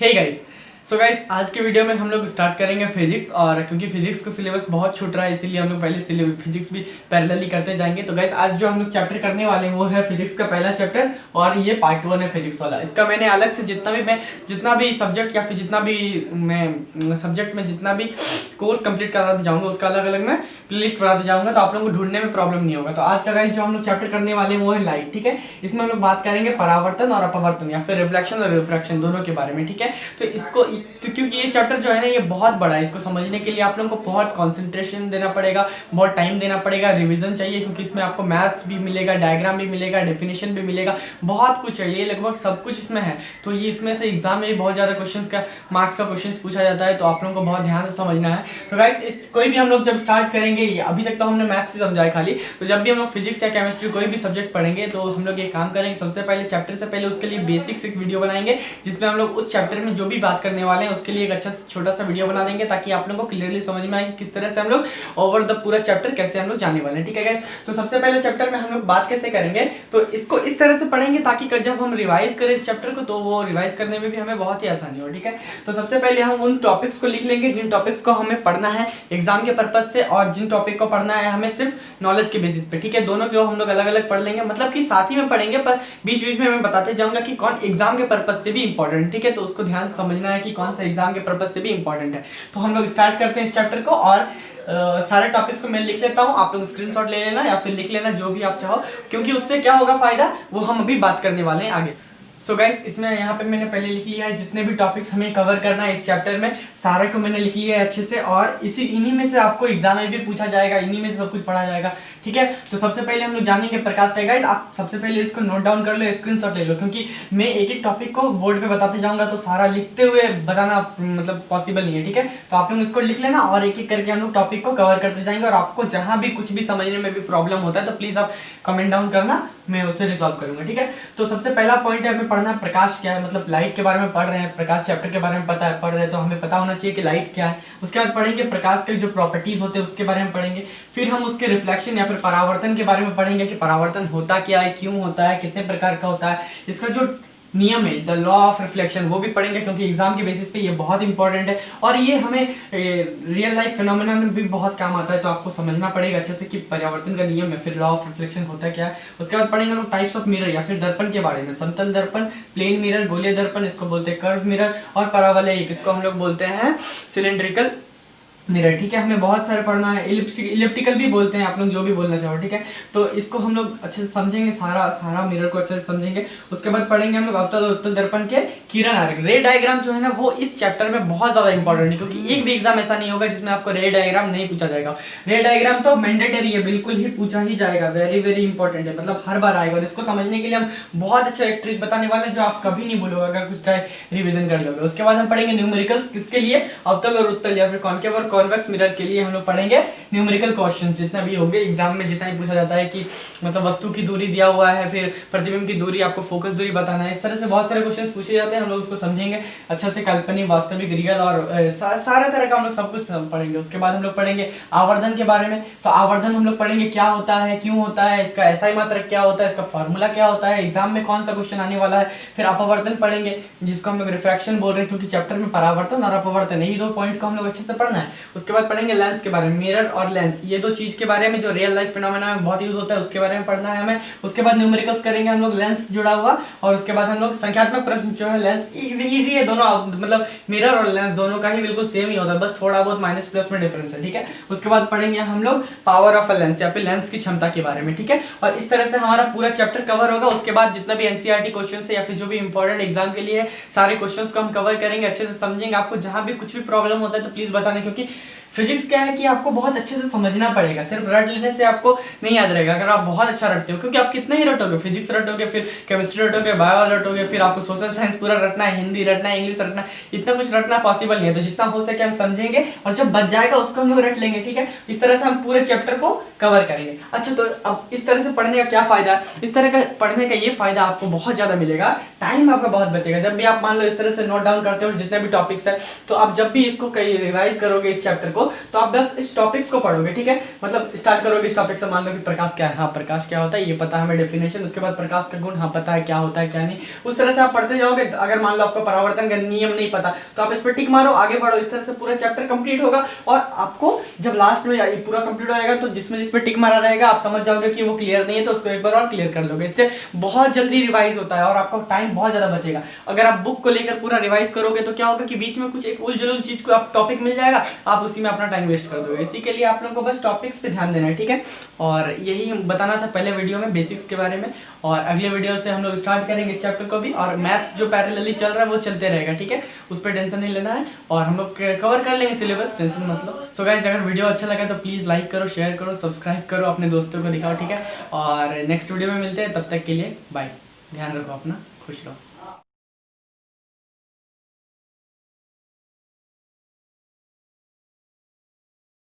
Hey guys, so guys आज के video में हम लोग स्टार्ट करेंगे फिजिक्स। और क्योंकि फिजिक्स का सिलेबस बहुत छूट रहा है इसीलिए हम लोग पहले फिजिक्स भी पैरेलली करते जाएंगे। तो गाइस आज जो हम लोग चैप्टर करने वाले हैं वो है फिजिक्स का पहला चैप्टर और ये पार्ट 1 है फिजिक्स वाला। इसका मैंने अलग से जितना भी सब्जेक्ट या फिर जितना भी मैं सब्जेक्ट में जितना भी कोर्स कंप्लीट कराते जाऊंगा उसका अलग अलग मैं प्लेलिस्ट बनाते जाऊंगा, तो आप लोगों को ढूंढने में प्रॉब्लम नहीं होगा। तो आज का गाइस जो हम लोग चैप्टर करने वाले हैं वो है लाइट। ठीक है, इसमें हम लोग बात करेंगे परावर्तन और अपवर्तन या फिर रिफ्लेक्शन और रिफ्रैक्शन दोनों के बारे में। ठीक है, तो इसको क्योंकि ये चैप्टर जो है ना ये बहुत बड़ा है, इसको समझने के लिए आप लोगों को बहुत कंसंट्रेशन देना पड़ेगा, बहुत टाइम देना पड़ेगा, रिवीजन चाहिए क्योंकि इसमें आपको मैथ्स भी मिलेगा, डायग्राम भी मिलेगा, डेफिनेशन भी मिलेगा, बहुत कुछ है, ये लगभग सब कुछ इसमें है। तो ये इसमें से एग्जाम में बहुत ज्यादा क्वेश्चन का मार्क्स का क्वेश्चन पूछा जाता है, तो आप लोगों को बहुत ध्यान से समझना है। तो गाइस कोई भी हम लोग जब स्टार्ट करेंगे, अभी तक तो हमने मैथ्स ही समझा है खाली, तो जब भी हम लोग फिजिक्स या केमिस्ट्री कोई भी सब्जेक्ट पढ़ेंगे तो हम लोग ये काम करेंगे, सबसे पहले चैप्टर से पहले उसके लिए बेसिक्स एक वीडियो बनाएंगे जिसमें हम लोग उस चैप्टर में जो भी बात करने वाले हैं उसके लिए एक अच्छा छोटा सा वीडियो बना देंगे ताकि आप लोगों को क्लियरली समझ में आए किस तरह से हम लोग ओवर द पूरा चैप्टर कैसे हम लोग जाने वाले हैं। ठीक है गाइस, तो सबसे पहले चैप्टर में हम लोग बात कैसे करेंगे, तो इसको इस तरह से पढ़ेंगे ताकि जब हम रिवाइज करें इस चैप्टर को तो वो रिवाइज करने में भी हमें बहुत ही आसानी हो। ठीक है, तो सबसे पहले हम उन टॉपिक्स को लिख लेंगे जिन टॉपिक्स को हमें पढ़ना है एग्जाम के पर्पज से और जिन टॉपिक को पढ़ना है हमें सिर्फ नॉलेज के बेसिस पे। ठीक है, दोनों को हम लोग अलग अलग पढ़ लेंगे, मतलब कि साथ ही में पढ़ेंगे पर बीच बीच में मैं बताते जाऊंगा कि कौन एग्जाम के पर्पज से भी इंपॉर्टेंट। ठीक है, तो उसको ध्यान से समझना है कि कौन सा एग्जाम के पर्पज से भी इंपॉर्टेंट है। तो हम लोग स्टार्ट करते हैं इस चैप्टर को और सारे टॉपिक्स को मैं लिख लेता हूं, आप लोग स्क्रीनशॉट ले लेना या फिर लिख लेना जो भी आप चाहो, क्योंकि उससे क्या होगा फायदा वो हम अभी बात करने वाले हैं आगे। सो गाइस इसमें यहाँ पे मैंने पहले लिख लिया है जितने भी टॉपिक्स हमें कवर करना है इस चैप्टर में, सारे को मैंने लिख लिया है अच्छे से और इन्हीं में से आपको एग्जाम में भी पूछा जाएगा, इन्हीं में से सब कुछ पढ़ा जाएगा। ठीक है, तो सबसे पहले हम लोग जानेंगे प्रकाश का। गाइस आप सबसे पहले इसको नोट डाउन कर लो, स्क्रीनशॉट ले लो, क्योंकि मैं एक एक टॉपिक को बोर्ड पे बताते जाऊंगा तो सारा लिखते हुए बताना मतलब पॉसिबल नहीं है। ठीक है, तो आप लोग इसको लिख लेना और एक एक करके हम लोग टॉपिक को कवर करते जाएंगे और आपको जहां भी कुछ भी समझने में भी प्रॉब्लम होता है तो प्लीज आप कमेंट डाउन करना, मैं उसे रिजॉल्व करूंगा। ठीक है, तो सबसे पहला पॉइंट है हमें पढ़ना प्रकाश क्या है, मतलब लाइट के बारे में पढ़ रहे हैं, प्रकाश चैप्टर के बारे में पढ़ रहे हैं तो हमें पता होना चाहिए कि लाइट क्या है। उसके बाद पढ़ेंगे प्रकाश के जो प्रॉपर्टीज होते हैं उसके बारे में पढ़ेंगे, फिर हम उसके रिफ्लेक्शन या फिर परावर्तन के बारे में पढ़ेंगे कि परावर्तन होता क्या है, क्यों होता है, कितने प्रकार का होता है, इसका जो नियम है द लॉ ऑफ रिफ्लेक्शन वो भी पढ़ेंगे क्योंकि एग्जाम के बेसिस पे ये बहुत इंपॉर्टेंट है और ये हमें रियल लाइफ फिनोमेना में भी बहुत काम आता है। तो आपको समझना पड़ेगा अच्छे से कि परावर्तन का नियम है, फिर लॉ ऑफ रिफ्लेक्शन होता क्या है। उसके बाद पढ़ेंगे लोग टाइप्स ऑफ मिरर या फिर दर्पण के बारे में, समतल दर्पण, प्लेन मिरर, गोलीय दर्पण इसको बोलते हैं कर्व मिरर, और परावलयिक इसको हम लोग बोलते हैं सिलिंड्रिकल मिरर। ठीक है, हमें बहुत सारे पढ़ना है, इलिप्टिकल भी बोलते हैं, आप लोग जो भी बोलना चाहो। ठीक है, तो इसको हम लोग अच्छे से समझेंगे, सारा मिरर को अच्छे से समझेंगे। उसके बाद पढ़ेंगे हम लोग अवतल और उत्तल दर्पण के किरण आरेख, रे डायग्राम जो है ना वो इस चैप्टर में बहुत ज्यादा इंपॉर्टेंट है क्योंकि एक भी एग्जाम ऐसा नहीं होगा जिसमें आपको रे डायग्राम नहीं पूछा जाएगा। रे डायग्राम तो मैंडेटरी है, बिल्कुल ही पूछा ही जाएगा, वेरी वेरी इंपॉर्टेंट है, मतलब हर बार आएगा। और इसको समझने के लिए हम बहुत अच्छा एक ट्रिक बताने वाले हैं जो आप कभी नहीं भूलोगे अगर कुछ रिविजन कर लोगे। उसके बाद हम पढ़ेंगे न्यूमेरिकल्स, किसके लिए, अवतल और उत्तल या फिर कॉन्केव और कॉन्वेक्स मिरर के लिए हम लोग पढ़ेंगे न्यूमेरिकल क्वेश्चन। जितना भी होंगे एग्जाम में, जितना भी पूछा जाता है कि मतलब वस्तु की दूरी दिया हुआ है, फिर प्रतिबिंब की दूरी, आपको फोकस दूरी बताना है, इस तरह से बहुत सारे क्वेश्चंस पूछे जाते हैं, हम लोग उसको समझेंगे अच्छा से, काल्पनिक, वास्तविक, रियल और सारे तरह का हम लोग सब कुछ पढ़ेंगे। उसके बाद हम लोग पढ़ेंगे आवर्धन के बारे में, तो आवर्धन हम लोग पढ़ेंगे क्या होता है, क्यों होता है, इसका एसआई मात्रक क्या होता है, इसका फॉर्मूला क्या होता है, एग्जाम में कौन सा क्वेश्चन आने वाला है। फिर अपवर्तन पढ़ेंगे जिसको हम लोग रिफ्रैक्शन बोल रहे हैं क्योंकि चैप्टर में परावर्तन और अपवर्तन यही दो पॉइंट को हम लोग अच्छे से पढ़ना है। उसके बाद पढ़ेंगे लेंस के बारे में, मिरर और लेंस, ये दो चीज के बारे में जो रियल लाइफ फिनोमेना में बहुत यूज होता है उसके बारे में पढ़ना है हमें। उसके बाद न्यूमेरिकल्स करेंगे हम लोग, लेंस जुड़ा हुआ, और उसके बाद हम लोग संख्यात्मक प्रश्न जो है, लेंस इजी है दोनों, मतलब मिरर और लेंस दोनों का ही बिल्कुल सेम ही होता है, बस थोड़ा बहुत माइनस प्लस में डिफरेंस है। ठीक है, उसके बाद पढ़ेंगे हम लोग पावर ऑफ अ लेंस या फिर लेंस की क्षमता के बारे में। ठीक है, और इस तरह से हमारा पूरा चैप्टर कवर होगा। उसके बाद जितना भी एनसीईआरटी क्वेश्चन है या फिर जो भी इंपॉर्टेंट एग्जाम के लिए सारे क्वेश्चंस को हम कवर करेंगे, अच्छे से समझेंगे। आपको जहां भी कुछ भी प्रॉब्लम होता है तो प्लीज बताना, क्योंकि फिजिक्स क्या है कि आपको बहुत अच्छे से समझना पड़ेगा, सिर्फ रट लेने से आपको नहीं याद रहेगा अगर आप बहुत अच्छा रटते हो, क्योंकि आप कितना ही रटोगे, फिजिक्स रटोगे, फिर केमिस्ट्री रटोगे, बायो रटोगे, फिर आपको सोशल साइंस पूरा रटना है, हिंदी रटना है, इंग्लिश रटना है, इतना कुछ रटना पॉसिबल नहीं है। तो जितना हो सके हम समझेंगे और जब बच जाएगा उसको हम लोग रट लेंगे। ठीक है, इस तरह से हम पूरे चैप्टर को कवर करेंगे। अच्छा, तो अब इस तरह से पढ़ने का क्या फायदा है, इस तरह का पढ़ने का ये फायदा आपको बहुत ज्यादा मिलेगा, टाइम आपका बहुत बचेगा। जब भी आप मान लो इस तरह से नोट डाउन करते हो जितने भी टॉपिक्स है, तो आप जब भी इसको कहीं रिवाइज करोगे इस चैप्टर को हो तो आप बस इस टॉपिक्स को पढ़ोगे, ठीक है। मतलब स्टार्ट करोगे इस टॉपिक से, मान लो कि प्रकाश क्या है, हाँ प्रकाश क्या होता है ये पता है हमें डेफिनेशन, उसके बाद प्रकाश का गुण, हाँ पता है क्या होता है क्या नहीं, उस तरह से आप पढ़ते जाओगे। अगर मान लो आपको परावर्तन का नियम नहीं पता तो आप इस पर टिक मारो, आगे बढ़ो, इस तरह से पूरा चैप्टर कंप्लीट होगा। और आपको जब लास्ट में ये पूरा कंप्लीट हो जाएगा तो जिस पे टिक मारा रहेगा आप समझ जाओगे कि वो क्लियर नहीं है, तो उसको एक बार और क्लियर कर लोगे। इससे बहुत जल्दी रिवाइज होता है और आपका टाइम बहुत ज्यादा बचेगा। अगर आप बुक को लेकर पूरा रिवाइज करोगे तो क्या होगा कि बीच में कुछ एक उलझुल चीज को आप टॉपिक मिल जाएगा, आप उसी में अपना टाइम वेस्ट कर दोगे। इसी के लिए आप लोगों को बस टॉपिक्स पे ध्यान देना है, ठीक है। और यही बताना था पहले वीडियो में बेसिक्स के बारे में, और अगले वीडियो से हम लोग स्टार्ट करेंगे इस चैप्टर को भी। और मैथ्स जो पैरेलली चल रहा है वो चलते रहेगा, ठीक है, उस पर टेंशन नहीं लेना है, और हम लोग कवर कर लेंगे सिलेबस, टेंशन मत लो। सो गाइस, अगर वीडियो अच्छा लगा तो प्लीज लाइक करो, शेयर करो, सब्सक्राइब करो, अपने दोस्तों को दिखाओ, ठीक है। और नेक्स्ट वीडियो में मिलते हैं, तब तक के लिए बाय। ध्यान रखो अपना, खुश रहो।